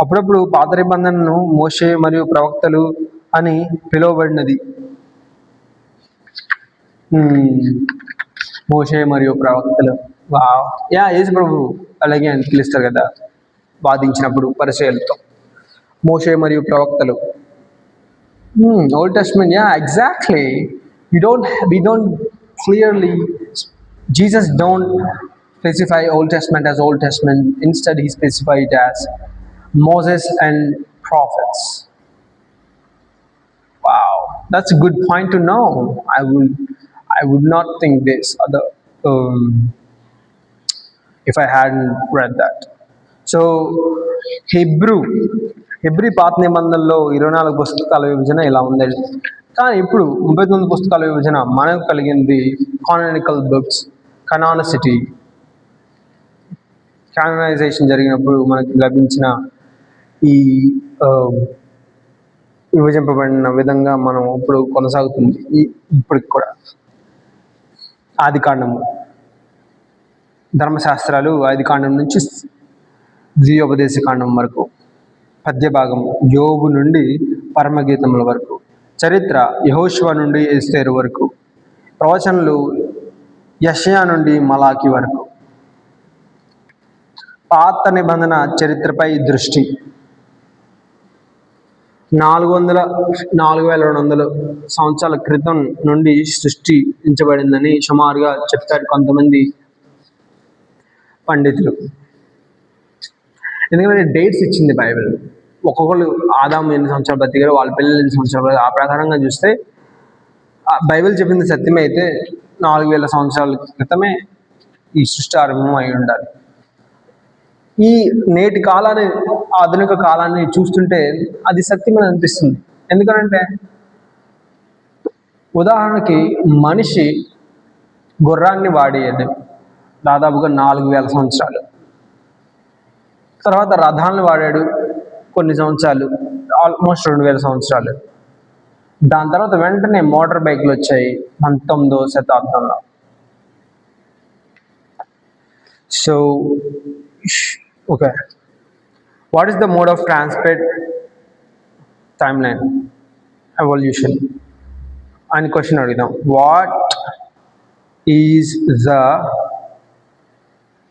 అప్పుడప్పుడు పాత నిబంధనను మోషే మరియు ప్రవక్తలు అని పిలువబడినది. మోషే మరియు ప్రవక్తలు, యేసు ప్రభు అలాగే అని పిలుస్తారు కదా వాదించినప్పుడు పరిచయాలతో. మోషే మరియు ప్రవక్తలు, old testament, exactly. we don't clearly, Jesus don't specify Old Testament as Old Testament. Instead, he specified it as Moses and prophets. Wow, that's a good point to know. I would not think this other if I hadn't read that. So Hebrew పాత నిబంధనలో 24 పుస్తకాల విభజన ఇలా ఉందండి. కానీ ఇప్పుడు 39 పుస్తకాల విభజన మనకు కలిగింది కానానికల్ బుక్స్, కాననైజేషన్ జరిగినప్పుడు మనకి లభించిన ఈ విభజింపబడిన విధంగా మనం ఇప్పుడు కొనసాగుతుంది ఇప్పటికి కూడా. ఆది కాండము, ధర్మశాస్త్రాలు ఆది కాండం నుంచి ద్వితీయోపదేశ కాండం వరకు, పద్య భాగం యోబు నుండి పరమగీతముల వరకు, చరిత్ర యెహోషువ నుండి ఎస్తేరు వరకు, ప్రవచనలు యెషయా నుండి మలాకి వరకు. పాత నిబంధన చరిత్రపై దృష్టి 4200 సంవత్సరాల క్రితం నుండి సృష్టించబడిందని సుమారుగా చెప్తారు కొంతమంది పండితులు. ఎందుకంటే డేట్స్ ఇచ్చింది బైబిల్. ఒక్కొక్కరు ఆదాము ఎన్ని సంవత్సరాలు బతికారో, వాళ్ళ పిల్లలు ఎన్ని సంవత్సరాలు, ఆ ప్రకారంగా చూస్తే బైబిల్ చెప్పింది సత్యమే అయితే 4000 సంవత్సరాల క్రితమే ఈ సృష్టి ఆరంభం అయి ఉండాలి. ఈ నేటి కాలాన్ని, ఆధునిక కాలాన్ని చూస్తుంటే అది సత్యమని అనిపిస్తుంది. ఎందుకంటే ఉదాహరణకి మనిషి గుర్రాన్ని వాడేది దాదాపుగా 4000 సంవత్సరాలు, తర్వాత రథాలను వాడాడు కొన్ని సంవత్సరాలు, ఆల్మోస్ట్ 2000 సంవత్సరాలు. దాని తర్వాత వెంటనే మోటార్ బైక్లు వచ్చాయి 19వ శతాబ్దంలో. So okay, what is the mode of transport timeline evolution అని క్వశ్చన్ అడుగుదాం. What is the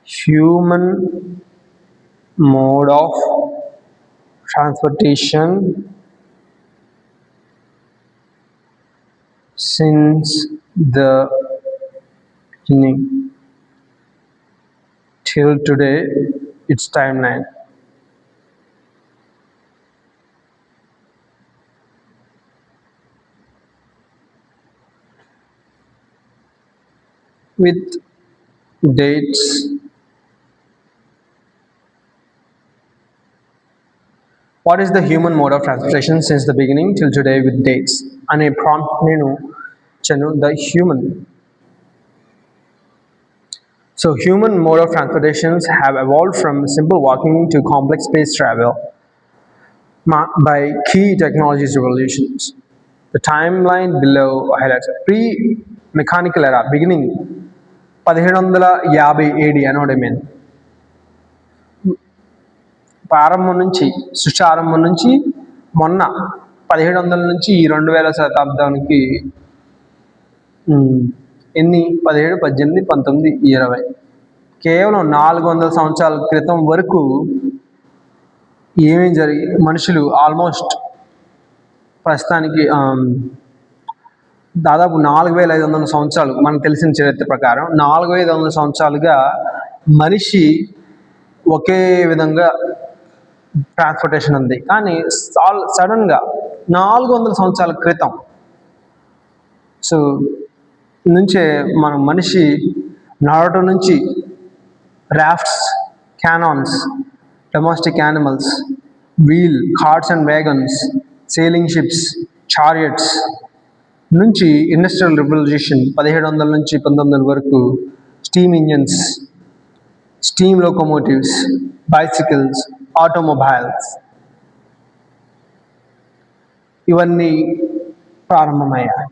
human mode of transportation since the beginning till today, its timeline. With dates, what is the human mode of transportation since the beginning till today with dates అనే prompt నేను చను the human. So human mode of transportations have evolved from simple walking to complex space travel by key technologies revolutions. The timeline below highlights pre-mechanical era beginning 1750 AD అనోడమేన్. ప్రారంభం నుంచి, సృష్టి ఆరంభం నుంచి మొన్న 1700 నుంచి ఈ 2000 శతాబ్దానికి ఎన్ని 17, 18, 19, 20 కేవలం 400 సంవత్సరాల క్రితం వరకు ఏమేం జరిగి మనుషులు ఆల్మోస్ట్ ప్రస్తుతానికి దాదాపు 4500 సంవత్సరాలు మనకు తెలిసిన చరిత్ర ప్రకారం 4500 సంవత్సరాలుగా మనిషి ఒకే విధంగా ట్రాన్స్పోర్టేషన్ ఉంది. కానీ సడన్గా 400 సంవత్సరాల క్రితం నుంచే మన మనిషి నడవటం నుంచి rafts, canoes, domestic animals, wheel, carts and wagons, sailing ships, chariots, నుంచి ఇండస్ట్రియల్ రివల్యూషన్ 1700 నుంచి 1900 వరకు steam engines, steam locomotives, bicycles, automobiles ఇవన్నీ ప్రారంభమయ్యాయి.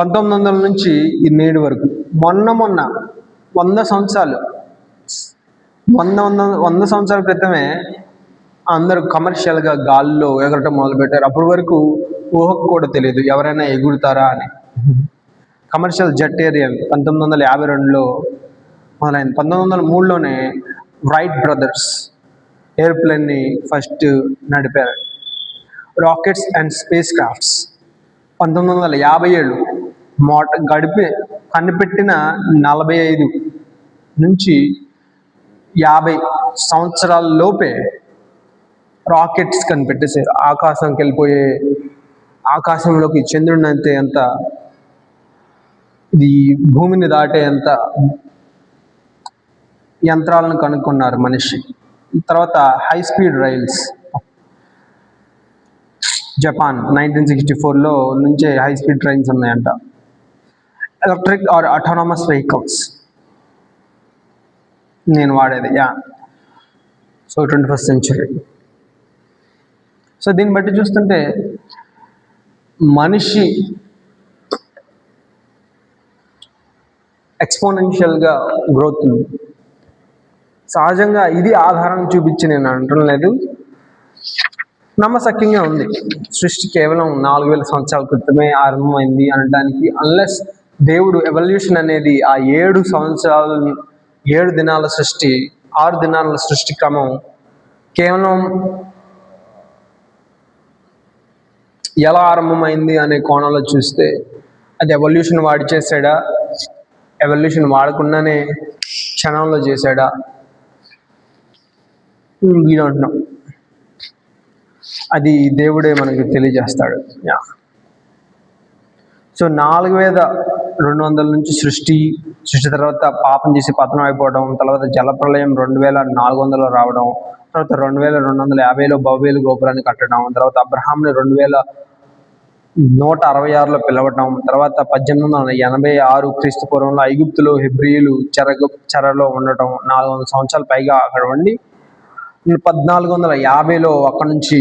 1900 నుంచి ఈ నేడు వరకు మొన్న 100 సంవత్సరాలు 100 సంవత్సరాల క్రితమే అందరూ కమర్షియల్గా గాల్లో ఎగరటం మొదలుపెట్టారు. అప్పటి వరకు ఊహకు కూడా తెలియదు ఎవరైనా ఎగురుతారా అని. కమర్షియల్ జెట్ ఏరియల్ 1952లో మొదలైంది. 1903లోనే రైట్ బ్రదర్స్ ఎయిర్ప్లేన్ని ఫస్ట్ నడిపారు. రాకెట్స్ అండ్ స్పేస్ క్రాఫ్ట్స్ 1957 కనిపెట్టిన 45 నుంచి 50 సంవత్సరాల లోపే రాకెట్స్ కనిపెట్టేశారు. ఆకాశంలోకి చంద్రుడిని అంత ఇది భూమిని దాటేంత యంత్రాలను కనుక్కున్నారు మనిషి. తర్వాత హై స్పీడ్ రైల్స్ జపాన్ 1964లో నుంచే హై స్పీడ్ ట్రైన్స్ ఉన్నాయంట. ఎలక్ట్రిక్ ఆర్ ఆటోనమస్ వెహికల్స్ నేను వాడేది సో 21st century. సో దీన్ని బట్టి చూస్తుంటే మనిషి ఎక్స్పోనెన్షియల్గా గ్రోత్ ఉంది. సహజంగా ఇది ఆధారం చూపించి నేను అనటం లేదు, నమ్మశక్యంగా ఉంది. సృష్టి కేవలం 4000 సంవత్సరాల క్రితమే ఆరంభమైంది అనడానికి, అన్లెస్ దేవుడు ఎవల్యూషన్ అనేది ఆ 7 దినాల సృష్టి 6 దినాల సృష్టి క్రమం కేవలం ఎలా ఆరంభమైంది అనే కోణంలో చూస్తే అది ఎవల్యూషన్ వాడి చేశాడా, ఎవల్యూషన్ వాడకుండానే క్షణంలో చేశాడా, వీ డోంట్ నో. అది దేవుడే మనకి తెలియజేస్తాడు. సో 4200 నుంచి సృష్టి తర్వాత పాపం చేసి పతనం అయిపోవడం, తర్వాత జలప్రలయం 2400లో రావడం, తర్వాత 2250లో బబేలు గోపురాన్ని కట్టడం, తర్వాత అబ్రహాంని 2166లో పిలవటం, తర్వాత 1886 క్రీస్తు పూర్వంలో ఐగుప్తులో హెబ్రీయులు చెరలో ఉండటం, 400 సంవత్సరాల పైగా అక్కడ ఉండి 1450లో అక్కడ నుంచి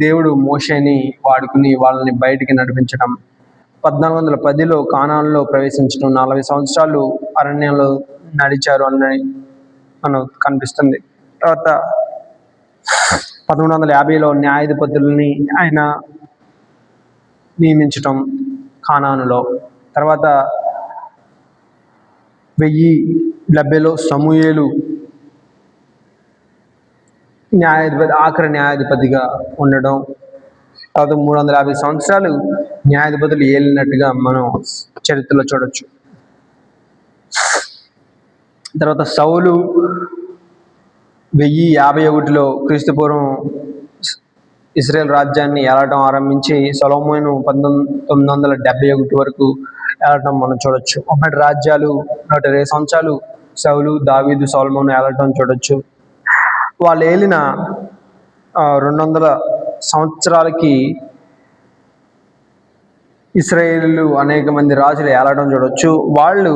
దేవుడు మోషేని వాడుకుని వాళ్ళని బయటికి నడిపించడం, 1410లో కానాన్లో ప్రవేశించడం, 40 సంవత్సరాలు అరణ్యంలో నడిచారు అని మనకు కనిపిస్తుంది. తర్వాత 1350లో న్యాయాధిపతుల్ని ఆయన నియమించటం కానానులో. తర్వాత 1070లో సమూయేలు ఆఖరి న్యాయాధిపతిగా ఉండడం. తర్వాత 350 సంవత్సరాలు న్యాయాధిపతులు ఏలినట్టుగా మనం చరిత్రలో చూడొచ్చు. తర్వాత సౌలు 1051లో క్రీస్తుపూర్వం ఇశ్రాయేల్ రాజ్యాన్ని ఏలటం ఆరంభించి సొలొమోను 1971 వరకు ఏలటం మనం చూడొచ్చు. ఉమ్మడి రాజ్యాలు 120 సంవత్సరాలు సౌలు, దావీదు, సొలొమోను ఏలటం చూడొచ్చు. వాళ్ళు ఏలిన 200 సంవత్సరాలకి ఇశ్రాయేలు అనేక మంది రాజులు ఏలడం చూడొచ్చు. వాళ్ళు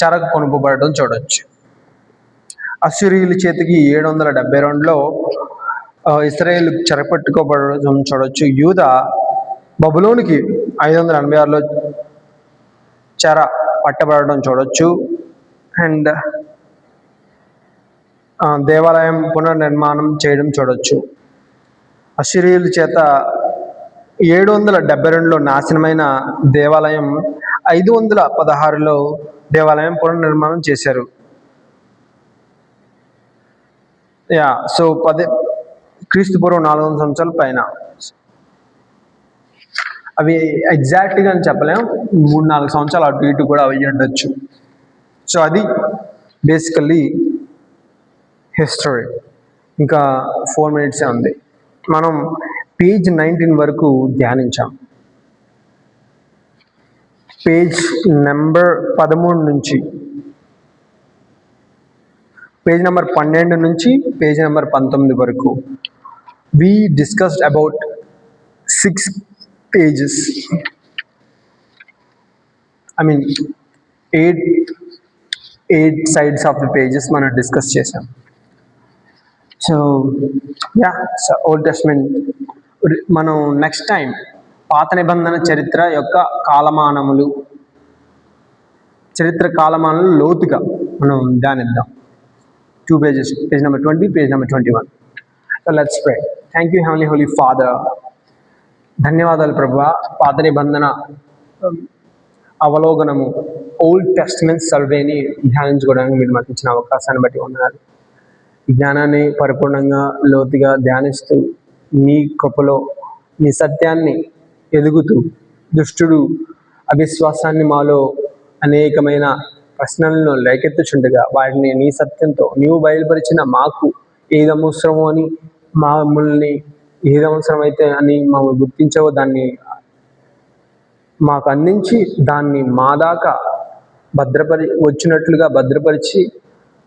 చెరకు కొనుపబడటం చూడొచ్చు. అశ్షూరీయుల చేతికి 772లో ఇశ్రాయేల్ చెరపట్టుకోబడడం చూడొచ్చు. యూదా బబులోనికి 586లో చెర పట్టబడడం చూడొచ్చు. అండ్ దేవాలయం పునర్నిర్మాణం చేయడం చూడొచ్చు. అశ్షూరీయుల చేత 772లో నాశనమైన దేవాలయం 516లో దేవాలయం పునర్నిర్మాణం చేశారు. సో క్రీస్తుపూర్వం 400 సంవత్సరాల పైన. అవి ఎగ్జాక్ట్గా అని చెప్పలేం, 3-4 సంవత్సరాలు అటు ఇటు కూడా అవి ఉండొచ్చు. సో అది బేసికల్లీ హిస్టరీ. ఇంకా 4 minutes ఉంది. మనం పేజ్ 19 వరకు ధ్యానించాం. పేజ్ నెంబర్ 13 నుంచి పేజ్ నెంబర్ 12 నుంచి పేజ్ నెంబర్ 19 వరకు we discussed about 6 pages. I mean, eight sides of the pages మనం డిస్కస్ చేసాం. So yeah, so old testament మనం నెక్స్ట్ టైం పాత నిబంధన చరిత్ర యొక్క కాలమానములు, చరిత్ర కాలమానాలు లోతుగా మనం ధ్యానిద్దాం. 2 pages, page number 20, page number 21. So let's pray. Thank you, Heavenly Holy Father. ధన్యవాదాలు ప్రభువా. పాత నిబంధన అవలోకనము, ఓల్డ్ టెస్ట్మెంట్ సర్వేని ధ్యానించుకోవడానికి మీరు మాకు ఇచ్చిన అవకాశాన్ని బట్టి వందనాలు. ఈ జ్ఞానాన్ని పరిపూర్ణంగా లోతుగా ధ్యానిస్తూ నీ కృపలో నీ సత్యాన్ని ఎదుగుతూ దుష్టుడు అవిశ్వాసాన్ని మాలో అనేకమైన ప్రశ్నలను లేకెత్తుచుండగా వాటిని నీ సత్యంతో నీవు బయలుపరిచిన మాకు ఏది అవసరమో అని మమ్మల్ని ఏది అవసరమైతే అని మమ్మల్ని గుర్తించవో దాన్ని మాకు అందించి దాన్ని మా దాకా భద్రపరిచి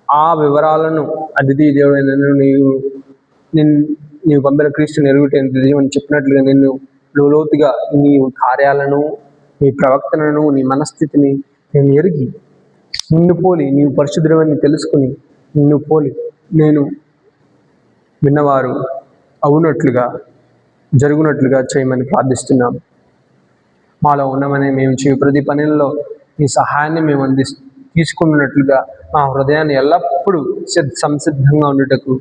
ఆ వివరాలను అతిథి దేవుడైన నీవు పంపిన క్రీస్తుని ఎరుగుటని చెప్పినట్లుగా నిన్ను లోతుగా నీ కార్యాలను, నీ ప్రవక్తలను, నీ మనస్థితిని నేను ఎరిగి నిన్ను పోలి నీవు పరిశుద్ధుడవని తెలుసుకుని నిన్ను పోలి నేను విన్నవారు అవునట్లుగా జరుగునట్లుగా చేయమని ప్రార్థిస్తున్నాము. మాలో ఉన్నమని మేము చేయ ప్రతి పనుల్లో నీ సహాయాన్ని మేము తీసుకున్నట్లుగా మా హృదయాన్ని ఎల్లప్పుడూ సంసిద్ధంగా ఉండుటకు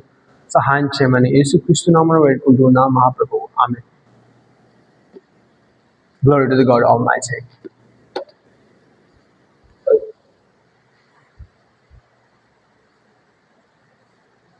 సహాయం చేయమని యేసుక్రీస్తు నామమున వేడుకుంటున్నాము మహాప్రభువు. ఆమేన్. Glory to the God Almighty.